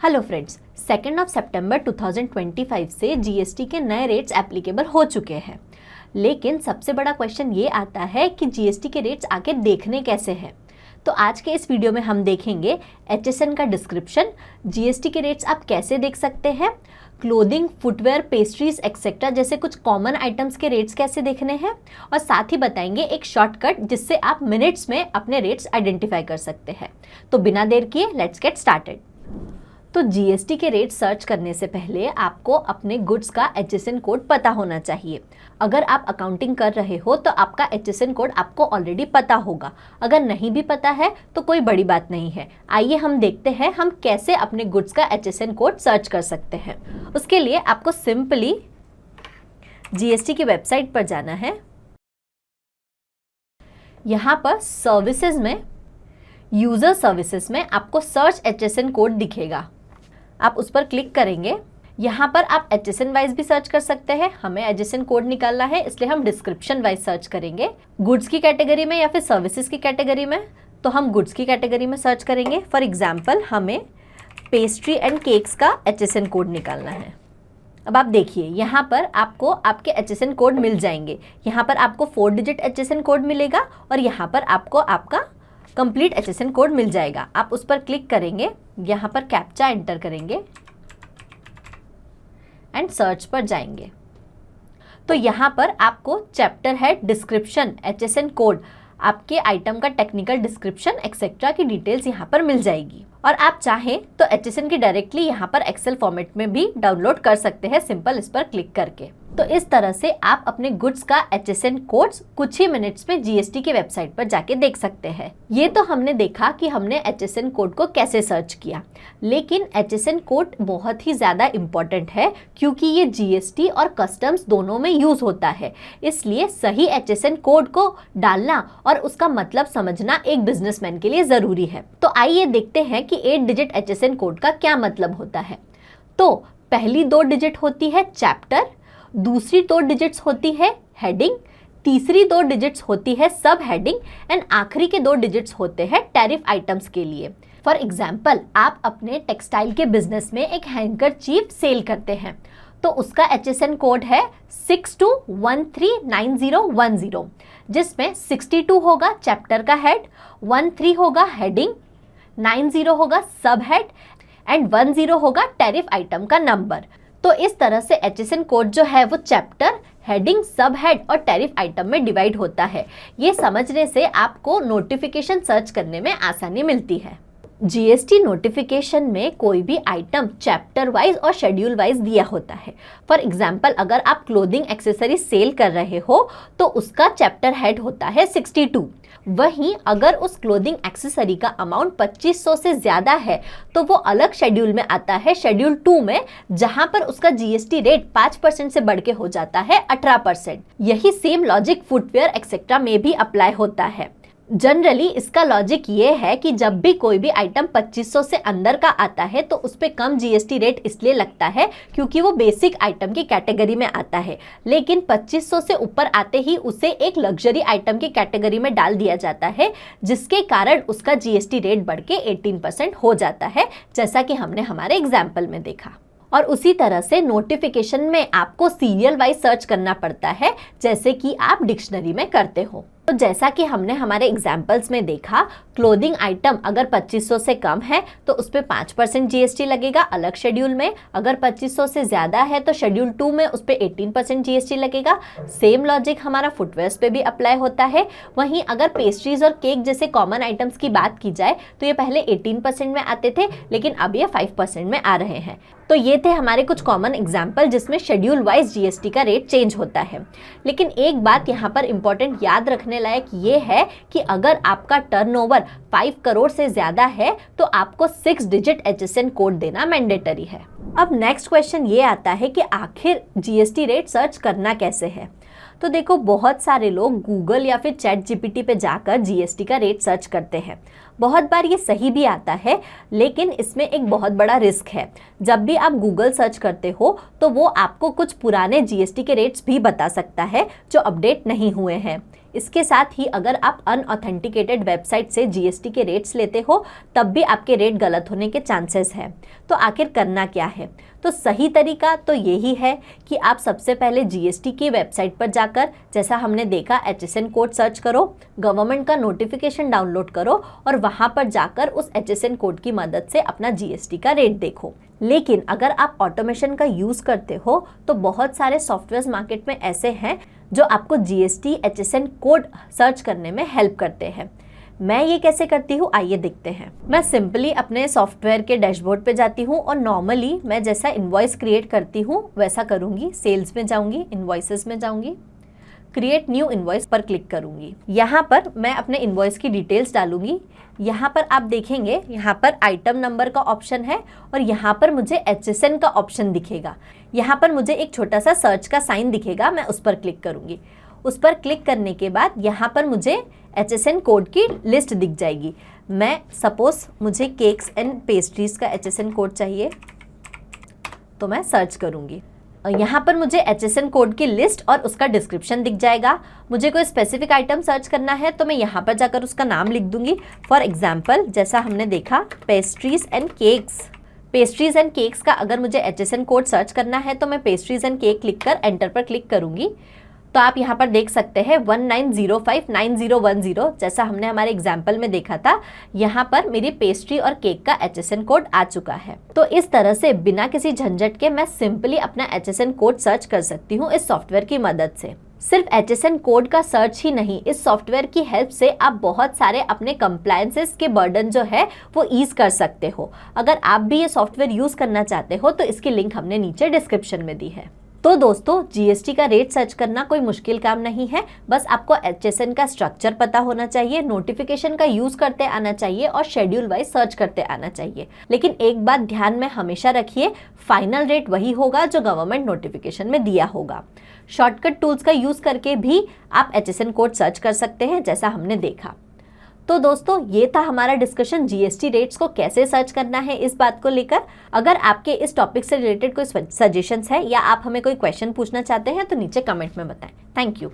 Hello friends, 2 सितंबर 2025 से GST के नए रेट्स एप्लीकेबल हो चुके हैं। लेकिन सबसे बड़ा क्वेश्चन ये आता है कि जीएसटी के रेट्स आगे देखने कैसे हैं। तो आज के इस वीडियो में हम देखेंगे एचएसएन का डिस्क्रिप्शन, जीएसटी के रेट्स आप कैसे देख सकते हैं, क्लोथिंग, फुटवेयर, पेस्ट्रीज एक्सेट्रा जैसे कुछ कॉमन आइटम्स के रेट्स कैसे देखने हैं, और साथ ही बताएंगे एक शॉर्टकट जिससे आप मिनट्स में अपने रेट्स आइडेंटिफाई कर सकते हैं। तो बिना देर किए लेट्स गेट स्टार्टेड। तो जीएसटी के रेट सर्च करने से पहले आपको अपने गुड्स का एचएसएन कोड पता होना चाहिए। अगर आप अकाउंटिंग कर रहे हो तो आपका एचएसएन कोड आपको ऑलरेडी पता होगा। अगर नहीं भी पता है तो कोई बड़ी बात नहीं है। आइए हम देखते हैं हम कैसे अपने गुड्स का एचएसएन कोड सर्च कर सकते हैं। उसके लिए आपको सिंपली जीएसटी की वेबसाइट पर जाना है। यहाँ पर सर्विसेज में, यूजर सर्विसेज में आपको सर्च एचएसएन कोड दिखेगा। आप उस पर क्लिक करेंगे। यहाँ पर आप एचएसएन वाइज भी सर्च कर सकते हैं। हमें एचएसएन कोड निकालना है, इसलिए हम डिस्क्रिप्शन वाइज सर्च करेंगे। गुड्स की कैटेगरी में या फिर सर्विसेज की कैटेगरी में, तो हम गुड्स की कैटेगरी में सर्च करेंगे। फॉर एग्जाम्पल हमें पेस्ट्री एंड केक्स का एचएसएन कोड निकालना है। अब आप देखिए यहाँ पर आपको आपके एचएसएन कोड मिल जाएंगे। यहाँ पर आपको 4 डिजिट एचएसएन कोड मिलेगा और यहाँ पर आपको आपका कंप्लीट एचएसएन कोड मिल जाएगा। आप उस पर क्लिक करेंगे, यहाँ पर कैप्चा एंटर करेंगे एंड सर्च पर जाएंगे। तो यहाँ पर आपको chapter head, description, HSN code, आपके आइटम का टेक्निकल डिस्क्रिप्शन एक्सेट्रा की डिटेल्स यहाँ पर मिल जाएगी। और आप चाहें तो एचएसएन की डायरेक्टली यहाँ पर एक्सेल फॉर्मेट में भी डाउनलोड कर सकते हैं, सिंपल इस पर क्लिक करके। तो इस तरह से आप अपने गुड्स का एचएसएन कोड्स कुछ ही मिनट्स में जीएसटी की वेबसाइट पर जाके देख सकते हैं। ये तो हमने देखा कि हमने एचएसएन कोड को कैसे सर्च किया, लेकिन एचएसएन कोड बहुत ही ज़्यादा इम्पॉर्टेंट है क्योंकि ये जीएसटी और कस्टम्स दोनों में यूज़ होता है। इसलिए सही एचएसएन कोड को डालना और उसका मतलब समझना एक बिजनेसमैन के लिए ज़रूरी है। तो आइए देखते हैं कि 8 डिजिट एचएसएन कोड का क्या मतलब होता है। तो पहली 2 डिजिट होती है चैप्टर, दूसरी 2 डिजिट्स होती है हेडिंग, तीसरी 2 डिजिट्स होती है सब हेडिंग एंड आखिरी के 2 डिजिट्स होते हैं टैरिफ आइटम्स के लिए। फॉर एग्जाम्पल आप अपने टेक्सटाइल के बिजनेस में एक हैंकरचीफ सेल करते हैं तो उसका एचएसएन कोड है 62139010, जिसमें 62 होगा चैप्टर का हेड, 13 होगा हेडिंग, 90 होगा सब हेड एंड 10 होगा टैरिफ आइटम का नंबर। तो इस तरह से एचएसएन कोड जो है वो चैप्टर, हेडिंग, सब हेड और टैरिफ आइटम में डिवाइड होता है। ये समझने से आपको नोटिफिकेशन सर्च करने में आसानी मिलती है। जीएसटी नोटिफिकेशन में कोई भी आइटम चैप्टर वाइज और शेड्यूल वाइज दिया होता है। फॉर एग्जाम्पल अगर आप क्लोथिंग एक्सेसरी सेल कर रहे हो तो उसका चैप्टर हेड होता है 62। वहीं अगर उस क्लोथिंग एक्सेसरी का अमाउंट 2500 से ज़्यादा है तो वो अलग शेड्यूल में आता है, शेड्यूल 2 में, जहां पर उसका जीएसटी रेट 5% से बढ़ के हो जाता है 18%। यही सेम लॉजिक फुटवेयर एक्सेट्रा में भी अप्लाई होता है। जनरली इसका लॉजिक ये है कि जब भी कोई भी आइटम 2500 से अंदर का आता है तो उस पर कम जीएसटी रेट इसलिए लगता है क्योंकि वो बेसिक आइटम की कैटेगरी में आता है, लेकिन 2500 से ऊपर आते ही उसे एक लग्जरी आइटम की कैटेगरी में डाल दिया जाता है, जिसके कारण उसका जीएसटी रेट बढ़ के 18% हो जाता है, जैसा कि हमने हमारे एग्जाम्पल में देखा। और उसी तरह से नोटिफिकेशन में आपको सीरियल वाइज सर्च करना पड़ता है, जैसे कि आप डिक्शनरी में करते हो। तो जैसा कि हमने हमारे एग्जाम्पल्स में देखा, क्लोथिंग आइटम अगर 2500 से कम है तो उस पर 5% जीएसटी लगेगा अलग शेड्यूल में। अगर 2500 से ज़्यादा है तो शेड्यूल 2 में उस पर 18% जीएसटी लगेगा। सेम लॉजिक हमारा फुटवेयर्स पे भी अप्लाई होता है। वहीं अगर पेस्ट्रीज और केक जैसे कॉमन आइटम्स की बात की जाए तो ये पहले 18% में आते थे, लेकिन अब ये 5% में आ रहे हैं। तो ये थे हमारे कुछ कॉमन एग्जाम्पल जिसमें शेड्यूल वाइज जीएसटी का रेट चेंज होता है। लेकिन एक बात यहाँ पर इंपॉर्टेंट याद रखने लायक ये है कि अगर आपका टर्नओवर 5 करोड़ से ज़्यादा है तो आपको 6 डिजिट एचएसएन कोड देना मैंडेटरी है। अब नेक्स्ट क्वेश्चन ये आता है कि आखिर जीएसटी रेट सर्च करना कैसे है। तो देखो, बहुत सारे लोग गूगल या फिर चैट जीपीटी पे जाकर जीएसटी का रेट सर्च करते हैं। बहुत बार ये सही भी आता है, लेकिन इसमें एक बहुत बड़ा रिस्क है। जब भी आप गूगल सर्च करते हो तो वो आपको कुछ पुराने जीएसटी के रेट्स भी बता सकता है जो अपडेट नहीं हुए हैं। इसके साथ ही अगर आप अनऑथेंटिकेटेड वेबसाइट से जीएसटी के रेट्स लेते हो तब भी आपके रेट गलत होने के चांसेस हैं। तो आखिर करना क्या है? तो सही तरीका तो यही है कि आप सबसे पहले जीएसटी की वेबसाइट पर जाकर, जैसा हमने देखा, HSN कोड सर्च करो, गवर्नमेंट का नोटिफिकेशन डाउनलोड करो और वहाँ पर जाकर उस HSN कोड की मदद से अपना जीएसटी का रेट देखो। लेकिन अगर आप ऑटोमेशन का यूज़ करते हो तो बहुत सारे सॉफ्टवेयर मार्केट में ऐसे हैं जो आपको जीएसटी HSN कोड सर्च करने में हेल्प करते हैं। मैं ये कैसे करती हूँ, आइए देखते हैं। मैं सिंपली अपने सॉफ्टवेयर के डैशबोर्ड पे जाती हूँ और नॉर्मली मैं जैसा इनवॉइस क्रिएट करती हूँ वैसा करूँगी। सेल्स में जाऊँगी, इनवॉइसेस में जाऊँगी, क्रिएट न्यू इनवॉइस पर क्लिक करूँगी। यहाँ पर मैं अपने इनवॉइस की डिटेल्स डालूँगी। यहाँ पर आप देखेंगे, यहाँ पर आइटम नंबर का ऑप्शन है और यहाँ पर मुझे HSN का ऑप्शन दिखेगा। यहाँ पर मुझे एक छोटा सा सर्च का साइन दिखेगा, मैं उस पर क्लिक करूँगी। उस पर क्लिक करने के बाद यहाँ पर मुझे HSN कोड की लिस्ट दिख जाएगी। मैं सपोज मुझे केक्स एंड पेस्ट्रीज का HSN कोड चाहिए तो मैं सर्च करूँगी। यहाँ पर मुझे HSN कोड की लिस्ट और उसका डिस्क्रिप्शन दिख जाएगा। मुझे कोई स्पेसिफिक आइटम सर्च करना है तो मैं यहाँ पर जाकर उसका नाम लिख दूंगी। फॉर एग्जाम्पल, जैसा हमने देखा pastries and cakes, pastries and cakes का अगर मुझे HSN कोड सर्च करना है तो मैं पेस्ट्रीज एंड केक लिखकर एंटर पर क्लिक करूंगी। तो आप यहाँ पर देख सकते हैं 19059010, जैसा हमने हमारे एग्जाम्पल में देखा था, यहाँ पर मेरी पेस्ट्री और केक का HSN कोड आ चुका है। तो इस तरह से बिना किसी झंझट के मैं सिंपली अपना HSN कोड सर्च कर सकती हूँ इस सॉफ्टवेयर की मदद से। सिर्फ HSN कोड का सर्च ही नहीं, इस सॉफ्टवेयर की हेल्प से आप बहुत सारे अपने कंप्लायंसेस के बर्डन जो है वो ईज कर सकते हो। अगर आप भी ये सॉफ्टवेयर यूज करना चाहते हो तो इसकी लिंक हमने नीचे डिस्क्रिप्शन में दी है। तो दोस्तों, जीएसटी का रेट सर्च करना कोई मुश्किल काम नहीं है। बस आपको HSN का स्ट्रक्चर पता होना चाहिए, नोटिफिकेशन का यूज करते आना चाहिए और शेड्यूल वाइज सर्च करते आना चाहिए। लेकिन एक बात ध्यान में हमेशा रखिए, फाइनल रेट वही होगा जो गवर्नमेंट नोटिफिकेशन में दिया होगा। शॉर्टकट टूल्स का यूज करके भी आप HSN कोड सर्च कर सकते हैं, जैसा हमने देखा। तो दोस्तों, ये था हमारा डिस्कशन जीएसटी रेट्स को कैसे सर्च करना है इस बात को लेकर। अगर आपके इस टॉपिक से रिलेटेड कोई सजेशंस है या आप हमें कोई क्वेश्चन पूछना चाहते हैं तो नीचे कमेंट में बताएं। Thank you.